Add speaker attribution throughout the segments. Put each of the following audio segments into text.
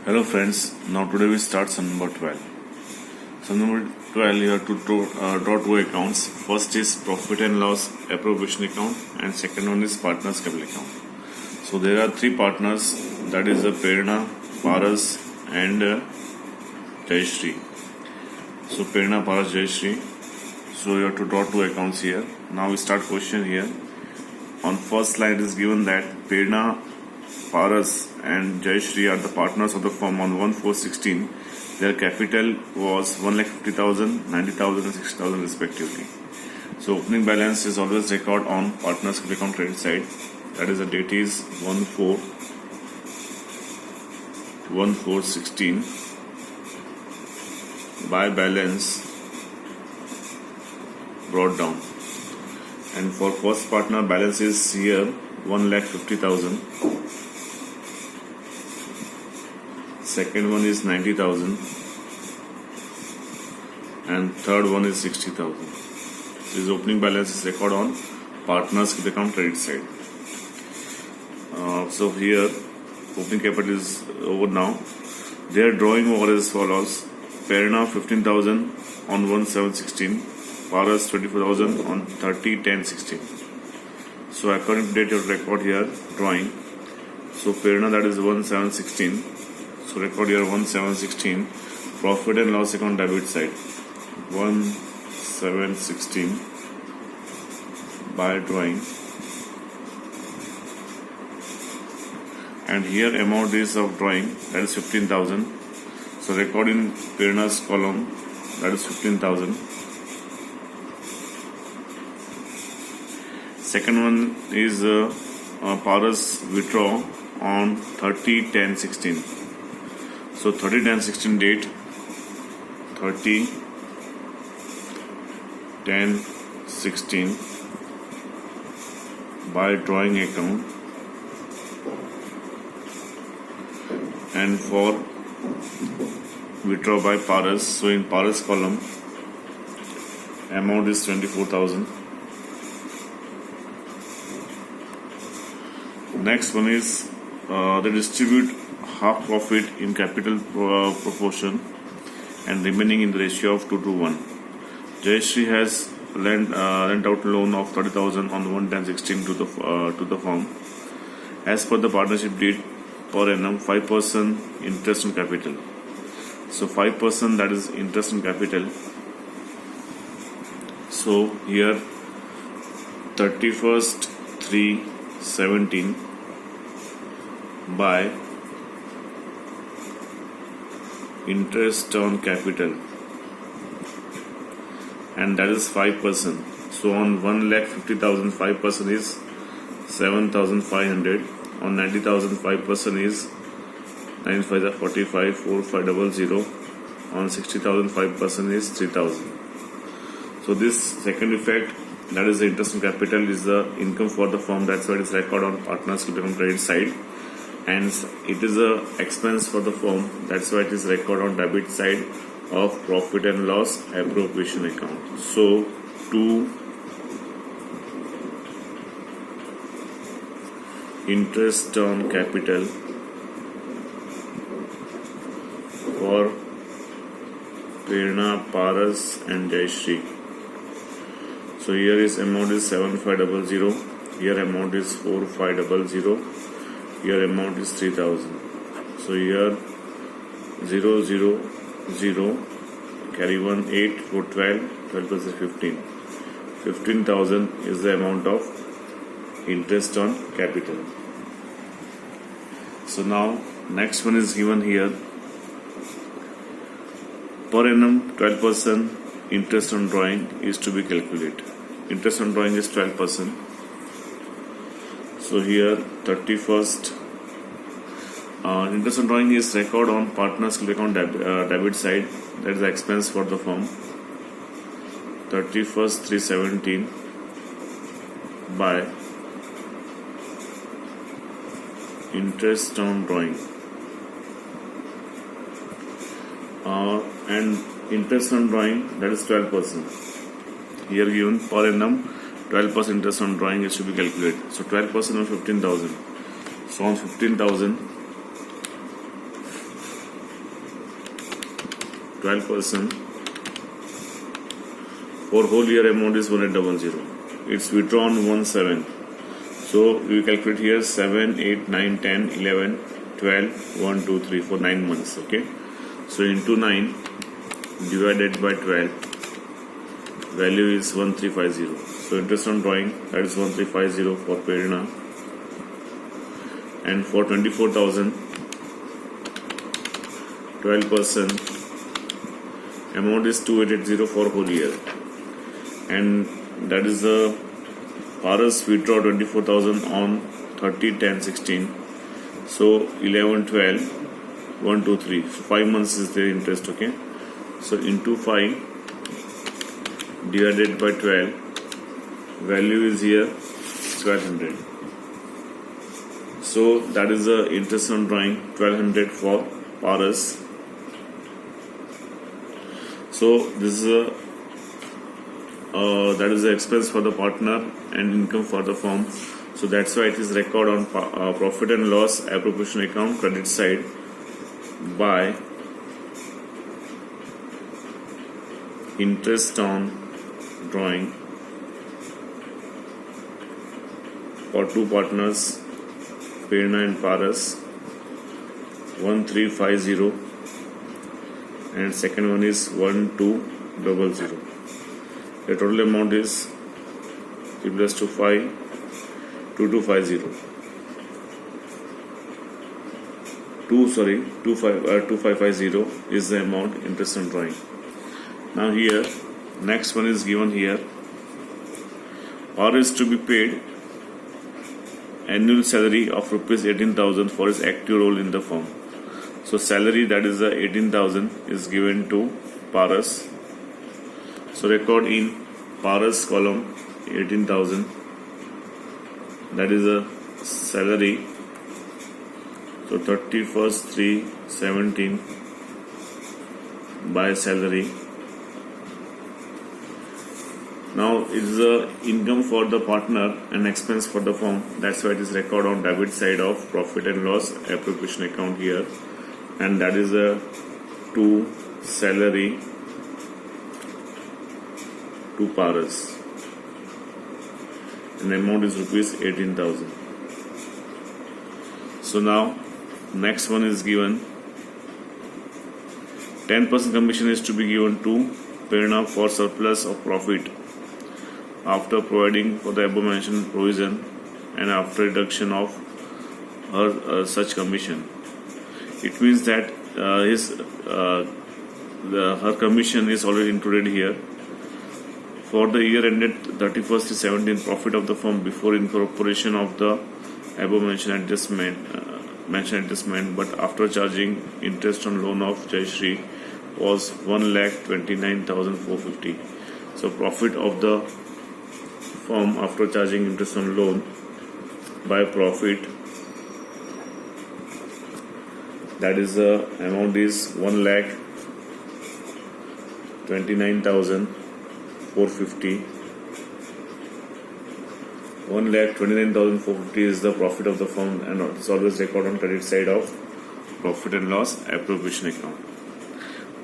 Speaker 1: Hello friends, now today we start sum number 12. Sum number 12 you have to draw two accounts. First is profit and loss appropriation account and second one is partners capital account. So there are three partners, that is Prerna, Paras and Jayashree. So Prerna, Paras, Jayashree. So you have to draw two accounts here. Now we start question here. On first slide is given that Prerna, Paras and Jayashree are the partners of the firm on 1/4/16. Their capital was 1,50,000, 90,000 and 60,000 respectively. So opening balance is always record on partners account credit side. That is the date is 1/4/16 by balance brought down. And for first partner balance is here 1,50,000. Second one is 90,000 and third one is 60,000. This opening balance is record on partners account credit side. So here opening capital is over now. Their drawing over as follows: Prerna 15,000 on 1/7/16, Paras 24,000 on 30/10/16. So according to date you record here drawing. So Prerna, that is 1/7/16. So record here 1/7/16. Profit and loss account debit side 1/7/16 by drawing. And here amount is of drawing, that is 15,000. So record in Prerna's column, that is 15,000. Second one is Paras withdraw on 30/10/16. So 30/10/16 date 30/10/16 by drawing account. And for withdraw by Paras, so in Paras column amount is 24,000. Next one is they distribute half profit in capital proportion and remaining in the ratio of 2:1. Jayashree has lent out loan of 30,000 on 1/10/16 to the firm. As per the partnership deed, per annum 5% interest on capital. So 5%, that is interest on capital. So here 31/3/17 by interest on capital, and that is 5%. So on 1,50,000 5% is 7,500. On 90,000 5% is 9 5 are 45 4500. On 60,000 5% is 3,000. So this second effect, that is the interest on capital, is the income for the firm. That's why it is record on partners account credit side, and it is a expense for the firm. That's why it is record on debit side of profit and loss appropriation account. So to interest on capital for Prerna, Paras and Jayashree. So here is amount is 7,500. Here amount is 4,500. Here amount is 3,000. So here 0 0 0 carry 1 8 4 12 12 plus 15. 15,000 is the amount of interest on capital. So now next one is given here. Per annum 12% interest on drawing is to be calculated. Interest on drawing is 12%. So here 31st interest on drawing is record on partners account debit side. That is the expense for the firm. 31/3/17 by interest on drawing. And interest on drawing, that is 12%. Here given per annum 12% interest on drawing is to be calculated. So 12% on 15,000. So on 15,000 12%. For whole year amount is 1800. It's withdrawn 17. So we calculate here 7, 8, 9, 10, 11, 12, 1, 2, 3 for 9 months. Okay. So into 9 divided by 12, value is 1350. So interest on drawing, that is 1350 for Prerna. And for 24,000, 12%, amount is 2880 for whole year. And that is the Paras withdraw 24,000 on 30, 10, 16. So 11, 12, 1, 2, 3. So 5 months is their interest, okay. So into 5 divided by 12, value is here 1200. So that is the interest on drawing 1200 for Paras. So this is that is the expense for the partner and income for the firm. So that's why it is record on profit and loss appropriation account credit side by interest on drawing for two partners, Prerna and Paras, 1350, and second one is 1200. The total amount is 3 plus 2 5, 2250. 2550 is the amount interest on drawing. Now here, next one is given here. Or is to be paid annual salary of rupees 18,000 for his active role in the firm. So salary, that is the 18,000, is given to Paras. So record in Paras column 18,000. That is a salary. So 31st 3/17 by salary. Now it is the income for the partner and expense for the firm. That's why it is record on debit side of profit and loss appropriation account here, and that is a to salary to Paras. And the amount is rupees 18,000. So now next one is given 10% commission is to be given to Prerna for surplus of profit after providing for the above mentioned provision and after reduction of her such commission. It means that her commission is already included here. For the year ended 31st to 17, profit of the firm before incorporation of the above mentioned adjustment, but after charging interest on loan of Jayashree was 1,29,450. So profit of the firm after charging interest on loan by profit, that is the amount is 1,29,450. 1,29,450 is the profit of the firm, and it's always record on credit side of profit and loss appropriation account.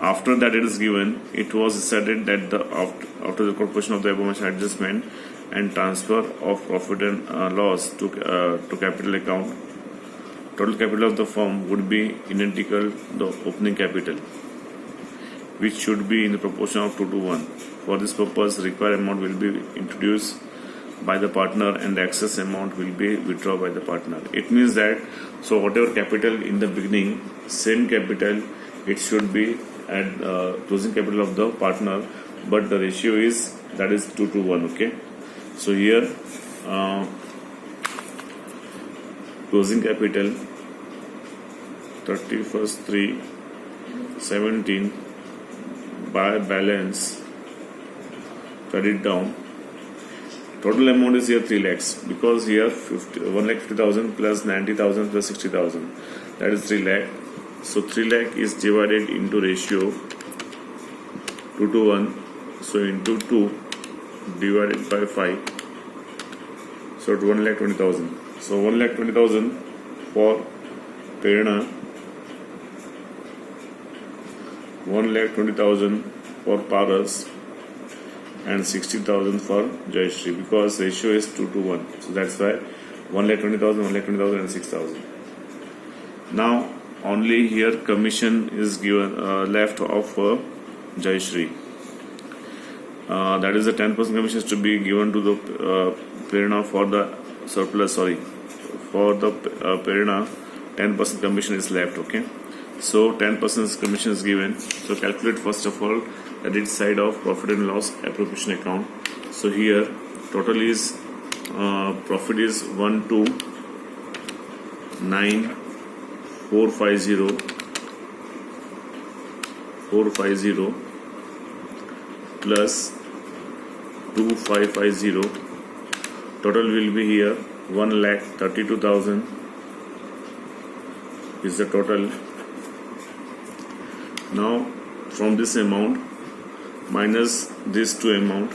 Speaker 1: After that it is given, it was decided that after the incorporation of the above mentioned adjustment and transfer of profit and loss to capital account, total capital of the firm would be identical to the opening capital, which should be in the proportion of 2:1. For this purpose, required amount will be introduced by the partner and the excess amount will be withdrawn by the partner. It means that, so whatever capital in the beginning, same capital, it should be at closing capital of the partner, but the ratio is, that is 2:1, okay. So here closing capital 31st 3/17 by balance, credit down. Total amount is here 3 lakhs, because here 1,50,000 plus 90,000 plus 60,000, that is 3 lakh. So 3 lakh is divided into ratio 2:1. So into 2 divided by 5. So 1,20,000. So 1,20,000 for Prerna 1,20,000 for Paras and 60,000 for Jayashree, because ratio is 2 to 1. So that's why 1,20,000, 1,20,000 and 6,000. Now only here commission is given left of Jayashree. That is the 10% commission is to be given to the Prerna for the surplus. For the Prerna, 10% commission is left. Okay, so 10% commission is given. So calculate first of all the debit side of profit and loss appropriation account. So here total is profit is 129,450 plus 2,550. Total will be here 1,32,000 is the total. Now from this amount minus this two amount,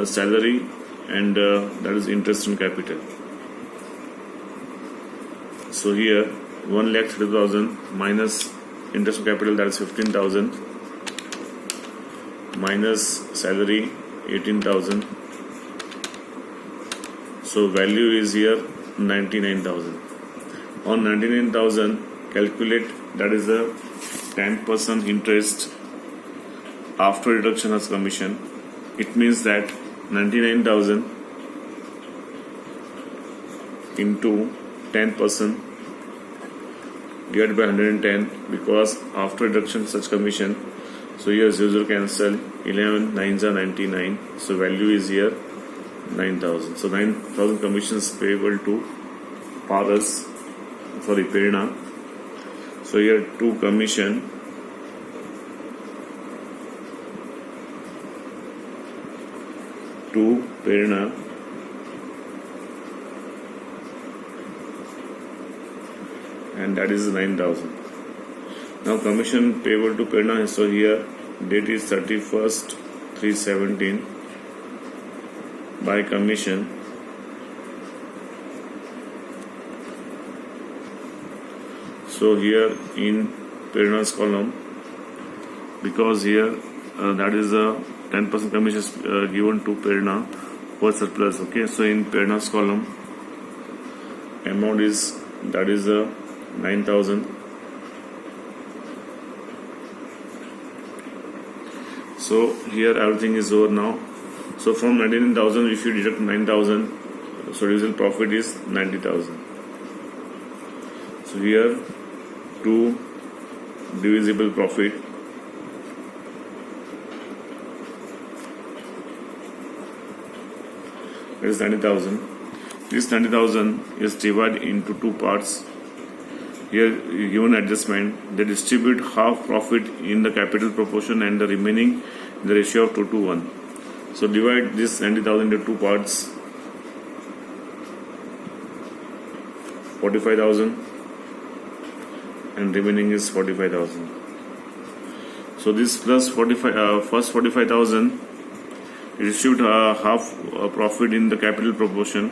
Speaker 1: salary and that is interest on capital. So here 1,30,000 minus interest on capital, that is 15,000, minus salary 18,000. So value is here 99,000. On 99,000 calculate, that is the 10% interest after deduction as commission. It means that 99,000 into 10% divided by 110, because after deduction such commission. So here 0 cancel, 11 9s are 99. So value is here 9,000. So 9,000 commissions payable to Prerna. So here 2 commission to Prerna and that is 9,000. Now commission payable to Prerna. So here date is 31st 3/17 by commission. So here in Prerna's column, because here that is a 10% commission is given to Prerna for surplus. Okay, so in Prerna's column amount is, that is 9,000. So here everything is over now. So from 99,000 if you deduct 9,000, so result profit is 90,000. So here 2 divisible profit, that is 90,000. This 90,000 is divided into 2 parts. Here given adjustment, they distribute half profit in the capital proportion and the remaining in the ratio of 2 to 1. So divide this 90,000 into 2 parts. 45,000 and remaining is 45,000. So this plus 45, first 45,000 distribute half profit in the capital proportion.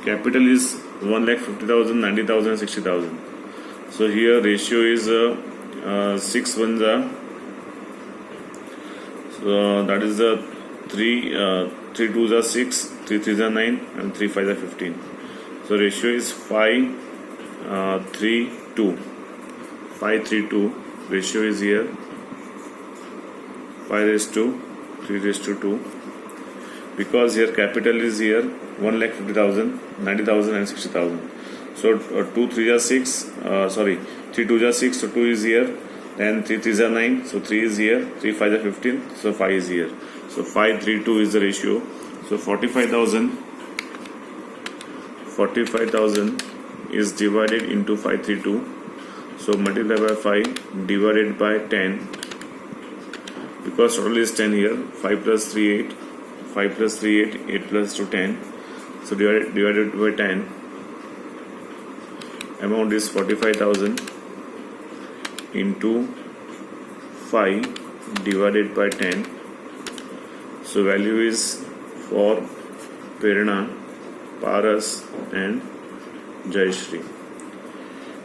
Speaker 1: Capital is 1,50,000, 90,000, 60,000. So here ratio is 6 ones are, so that is the 3 2s are 6, 3 3s are 9 and 3 5s are 15. So ratio is 5 3 2. 5 3 2. Ratio is here 5:3:2, because here capital is here 1,50,000, 90,000 and 60,000. So 2 3 are 6, 3 2 are 6, so 2 is here, then 3 3 are 9, so 3 is here, 3 5 are 15, so 5 is here. So 5 3 2 is the ratio. So 45,000 is divided into 532. So multiply by 5 divided by 10, because total is 10 here. 5 plus 3 8, 5 plus 3 8, 8 plus 2 10. So divided by 10, amount is 45,000 into 5 divided by 10. So value is for Prerna, Paras and Jayashree.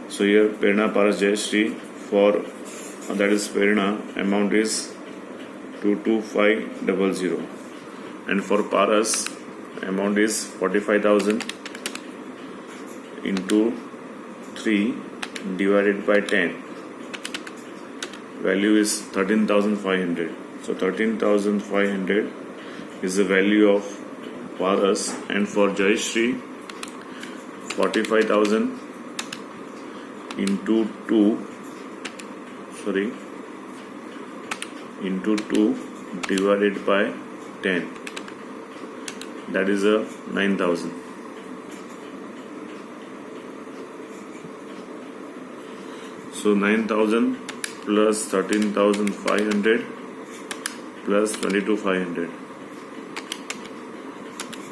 Speaker 1: So here Prerna, Paras, Jayashree for that is Prerna, amount is 22500, and for Paras amount is 45,000 into 3 divided by 10. Value is 13,500. So 13,500 is the value of Paras, and for Jayashree 45,000 into 2 divided by 10, that is a 9,000. So 9,000 plus 13,500 plus 22,500,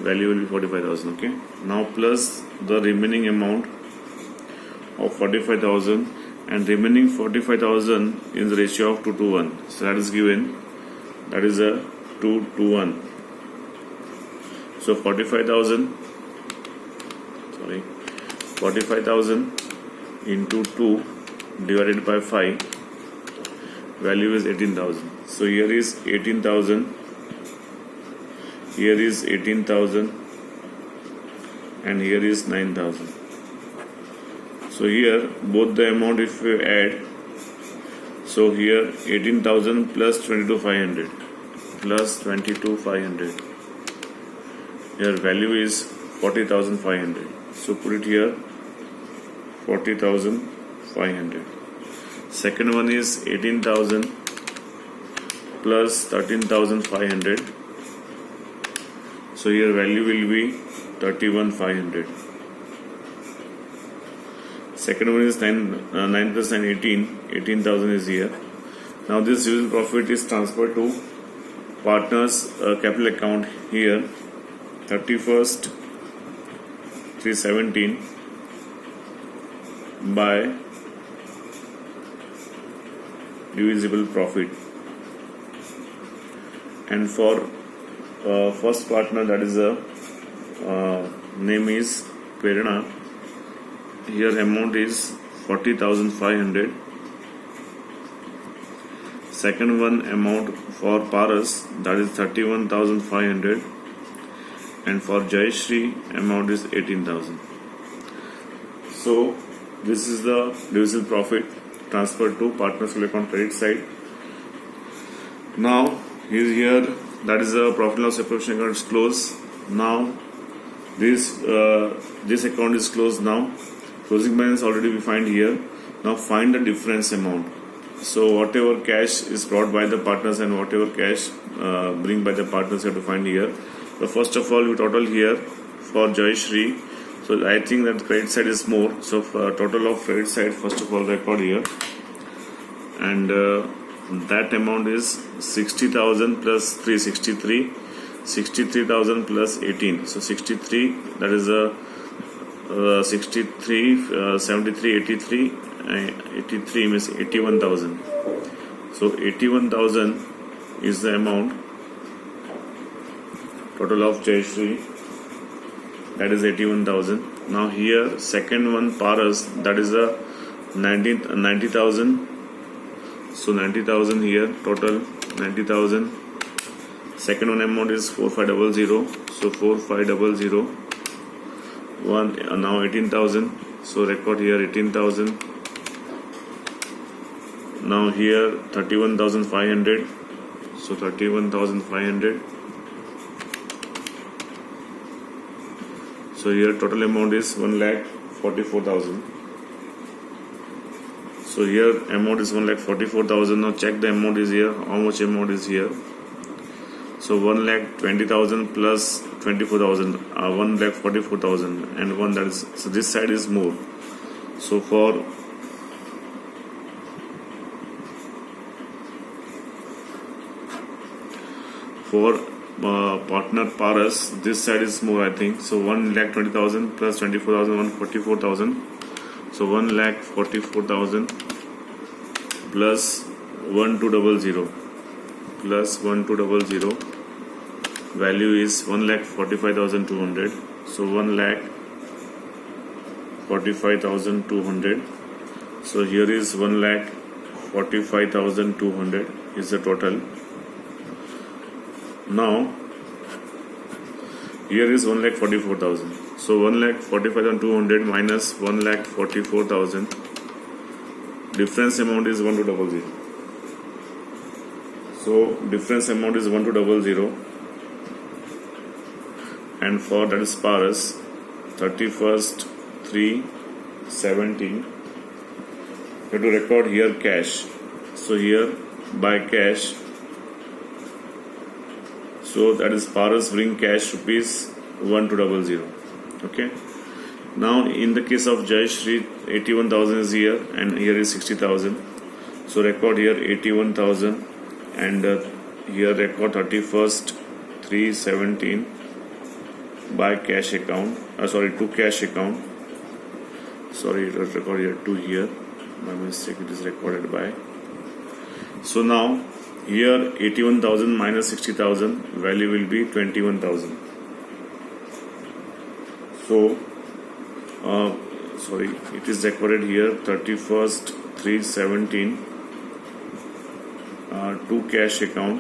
Speaker 1: value will be 45,000. Okay, now plus the remaining amount of 45,000, and remaining 45,000 in the ratio of 2 to 1. So that is given, that is a 2 to 1. So 45,000 into 2 divided by 5, value is 18,000. So here is 18,000, here is 18,000, and here is 9,000. So here both the amount if we add, so here 18,000 plus 22,500 plus 22,500, here value is 40,500. So put it here, 40,500. Second one is 18,000 plus 13,500. So here value will be 31,500. Second one is 9 plus 9, 18. 18,000 is here. Now this usual profit is transferred to partners capital account here. 31st 317 by divisible profit, and for first partner, that is a name is Prerna. Here amount is 40,500. Second one amount for Paras, that is 31,500, and for Jayashree amount is 18,000. So this is the divisible profit transferred to partners account credit side. Now here that is the profit and loss appropriation account is closed. Now this account is closed now. Closing balance already we find here. Now find the difference amount. So whatever cash is brought by the partners and whatever cash bring by the partners, you have to find here. So first of all, we total here for Jayashree. So I think that credit side is more. So total of credit side, first of all, record here, and that amount is 60,000 plus 363, 63,000 plus 18. So 63, that is a 63, 73, 83, 83 means 81,000. So 81,000 is the amount total of Jayashree, that is 81,000. Now here second one Paras, that is a 90,000. So 90,000 here total 90,000. Second one amount is 4500. So 4500. One now 18,000. So record here 18,000. Now here 31,500. So 31,500. So here total amount is 1,44,000. So here amount is 1,44,000. Now check the amount is here. How much amount is here? So 1,20,000 plus 24,000, 1,44,000, and one, that is, so this side is more. So for partner Paras, this side is more, I think. So 1,20,000 plus 24,000, 144,000. So 1,44,000 plus 1,200 plus 1,200. Value is 1,45,200. So 1,45,200. So here is 1,45,200 is the total. Now here is 1,44,000. So 1,45,200 minus 1,44,000. Difference amount is 1200. So difference amount is 1200. And for that is Paras 31st 3/17. You have to record here cash. So here by cash. So that is Paras bring cash rupees 1200. Okay. Now in the case of Jai Shri, 81,000 is here and here is 60,000. So record here 81,000 and here record 31st 3/17 by cash account. To cash account. Sorry, it was recorded here to here. My mistake. It is recorded by. So now here 81,000 minus 60,000 value will be 21,000. So it is recorded here 31st 3/17 to cash account,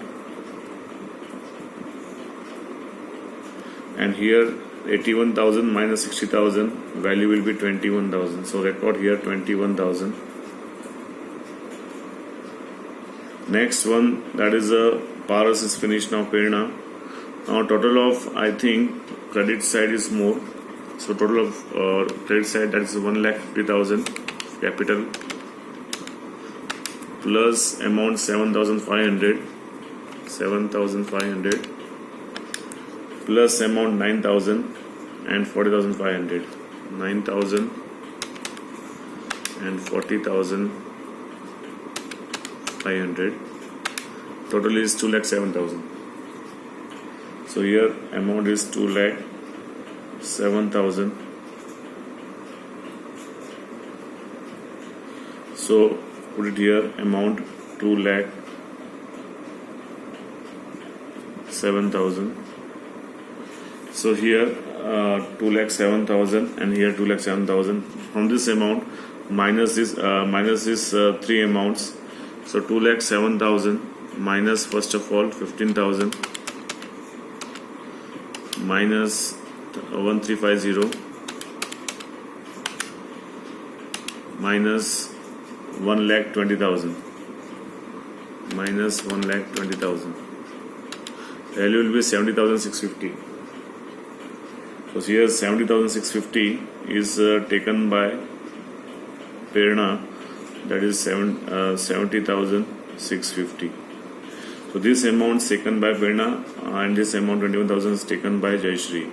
Speaker 1: and here 81,000 minus 60,000 value will be 21,000. So record here 21,000. Next one, that is Paras is finished now. Prerna. Now total of, I think credit side is more. So total of credit side, that is 1,50,000 capital plus amount 7,500 plus amount 9,000 and 40,500. 9,000 and 40,500. Total is 2,07,000. So here amount is 2,07,000. So put it here, amount 2,07,000. So here 2,07,000 and here 2,07,000. From this amount minus this 3 amounts. So 2,07,000 minus first of all 15,000 minus 1,350 minus 1,20,000 minus 1,20,000. Value will be 70,650. So here 70,650 is taken by Prerna, that is 70,650. So this amount is taken by Prerna and this amount 21,000 is taken by Jai Shri.